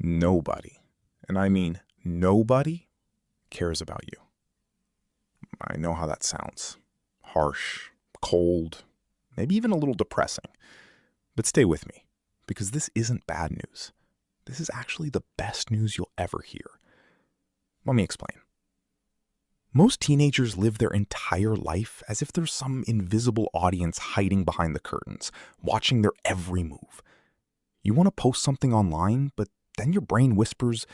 Nobody, and I mean nobody, cares about you. I know how that sounds. Harsh, cold, maybe even a little depressing. But stay with me, because this isn't bad news. This is actually the best news you'll ever hear. Let me explain. Most teenagers live their entire life as if there's some invisible audience hiding behind the curtains, watching their every move. You want to post something online, but then your brain whispers,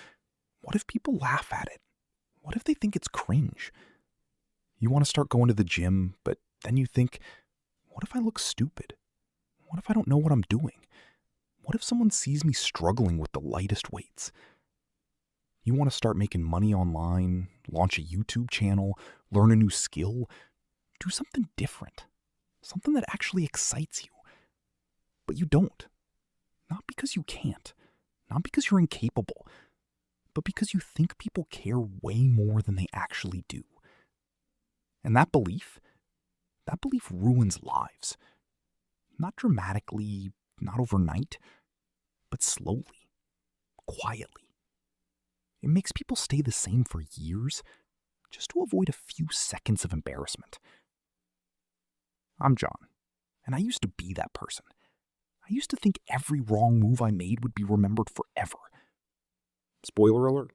what if people laugh at it? What if they think it's cringe? You want to start going to the gym, but then you think, what if I look stupid? What if I don't know what I'm doing? What if someone sees me struggling with the lightest weights? You want to start making money online, launch a YouTube channel, learn a new skill, do something different, something that actually excites you. But you don't. Not because you can't, not because you're incapable, but because you think people care way more than they actually do. And that belief ruins lives. Not dramatically, not overnight, but slowly, quietly. It makes people stay the same for years just to avoid a few seconds of embarrassment. I'm John, and I used to be that person. I used to think every wrong move I made would be remembered forever. Spoiler alert,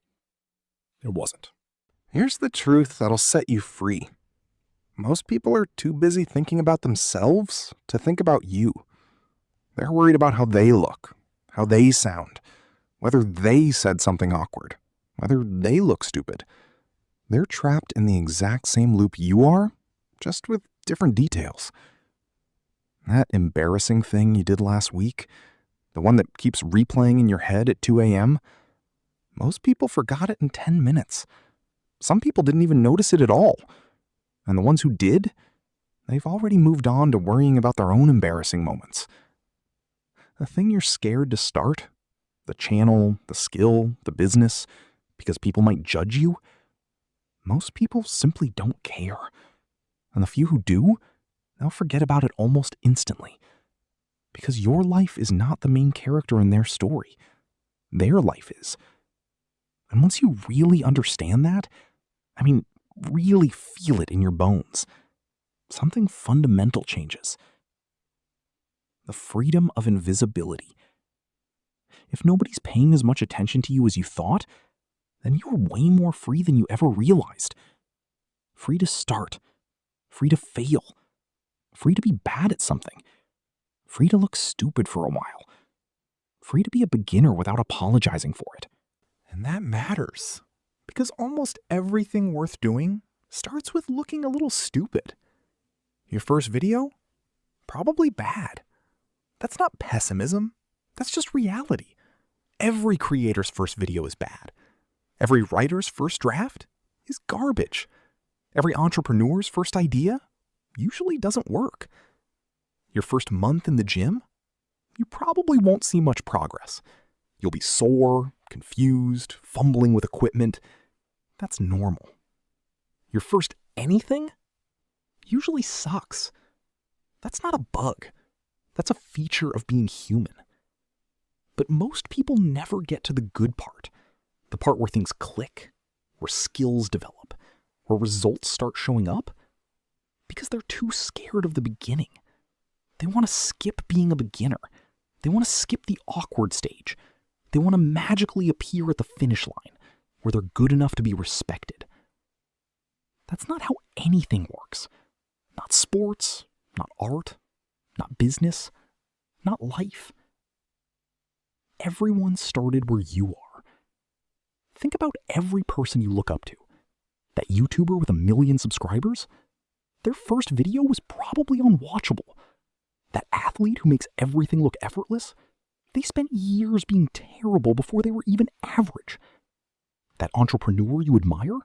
it wasn't. Here's the truth that'll set you free. Most people are too busy thinking about themselves to think about you. They're worried about how they look, how they sound, whether they said something awkward, whether they look stupid. They're trapped in the exact same loop you are, just with different details. That embarrassing thing you did last week, the one that keeps replaying in your head at 2 a.m., most people forgot it in 10 minutes. Some people didn't even notice it at all. And the ones who did, they've already moved on to worrying about their own embarrassing moments. The thing you're scared to start, the channel, the skill, the business, because people might judge you, most people simply don't care. And the few who do, they'll forget about it almost instantly. Because your life is not the main character in their story. Their life is. And once you really understand that, really feel it in your bones, something fundamental changes. The freedom of invisibility. If nobody's paying as much attention to you as you thought, then you're way more free than you ever realized. Free to start. Free to fail. Free to be bad at something. Free to look stupid for a while. Free to be a beginner without apologizing for it. And that matters, because almost everything worth doing starts with looking a little stupid. Your first video? Probably bad. That's not pessimism. That's just reality. Every creator's first video is bad. Every writer's first draft is garbage. Every entrepreneur's first idea usually doesn't work. Your first month in the gym? You probably won't see much progress. You'll be sore, confused, fumbling with equipment. That's normal. Your first anything usually sucks. That's not a bug. That's a feature of being human. But most people never get to the good part, the part where things click, where skills develop, where results start showing up, because they're too scared of the beginning. They want to skip being a beginner. They want to skip the awkward stage. They want to magically appear at the finish line, where they're good enough to be respected. That's not how anything works. Not sports, not art, not business, not life. Everyone started where you are. Think about every person you look up to. That YouTuber with 1 million subscribers? Their first video was probably unwatchable. That athlete who makes everything look effortless? They spent years being terrible before they were even average. That entrepreneur you admire?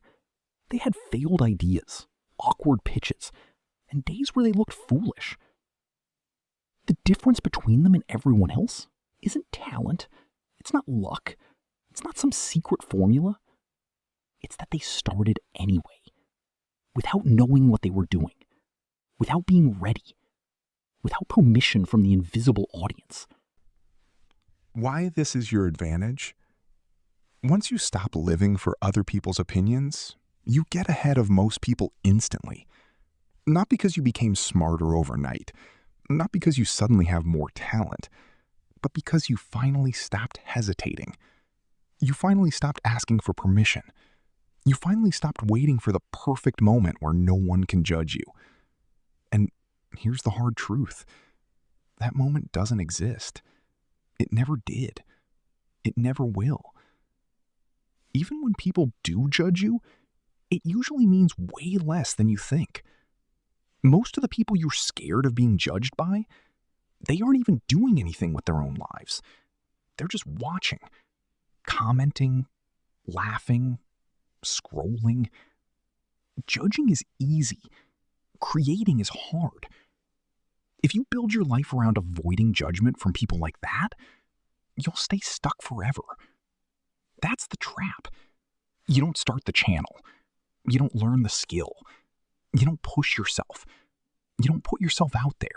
They had failed ideas, awkward pitches, and days where they looked foolish. The difference between them and everyone else isn't talent. It's not luck. It's not some secret formula. It's that they started anyway, without knowing what they were doing, without being ready, without permission from the invisible audience. Why this is your advantage Once you stop living for other people's opinions, you get ahead of most people instantly. Not because you became smarter overnight, not because you suddenly have more talent, but because you finally stopped hesitating. You finally stopped asking for permission. You finally stopped waiting for the perfect moment where no one can judge you. And here's the hard truth. That moment doesn't exist. It never did. It never will. Even when people do judge you, it usually means way less than you think. Most of the people you're scared of being judged by, they aren't even doing anything with their own lives. They're just watching, commenting, laughing, scrolling. Judging is easy. Creating is hard. If you build your life around avoiding judgment from people like that, you'll stay stuck forever. That's the trap. You don't start the channel. You don't learn the skill. You don't push yourself. You don't put yourself out there.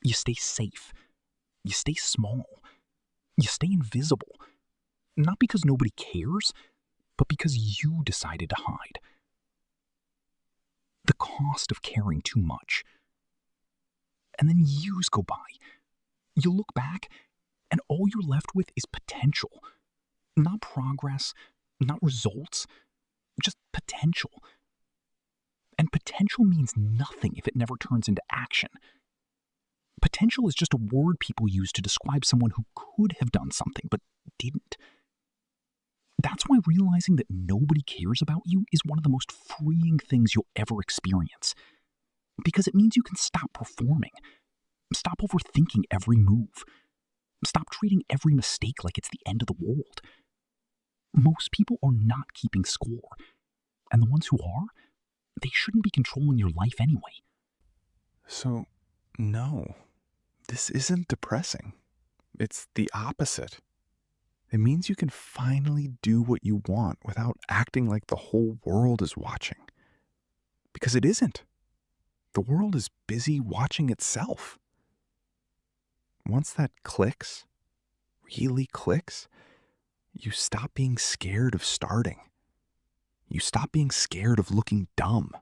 You stay safe. You stay small. You stay invisible. Not because nobody cares, but because you decided to hide. The cost of caring too much. And then years go by. You look back, and all you're left with is potential. Not progress, not results, just potential. And potential means nothing if it never turns into action. Potential is just a word people use to describe someone who could have done something but didn't. That's why realizing that nobody cares about you is one of the most freeing things you'll ever experience. Because it means you can stop performing, stop overthinking every move, stop treating every mistake like it's the end of the world. Most people are not keeping score, and the ones who are, they shouldn't be controlling your life anyway. So, no, this isn't depressing. It's the opposite. It means you can finally do what you want without acting like the whole world is watching. Because it isn't. The world is busy watching itself. Once that clicks, really clicks, you stop being scared of starting. You stop being scared of looking dumb.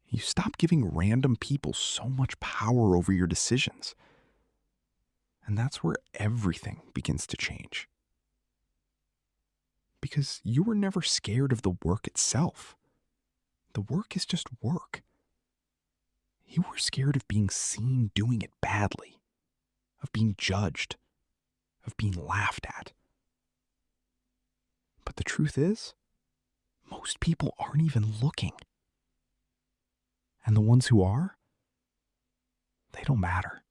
You stop giving random people so much power over your decisions. And that's where everything begins to change. Because you were never scared of the work itself. The work is just work. You were scared of being seen doing it badly, of being judged, of being laughed at. But the truth is, most people aren't even looking. And the ones who are, they don't matter.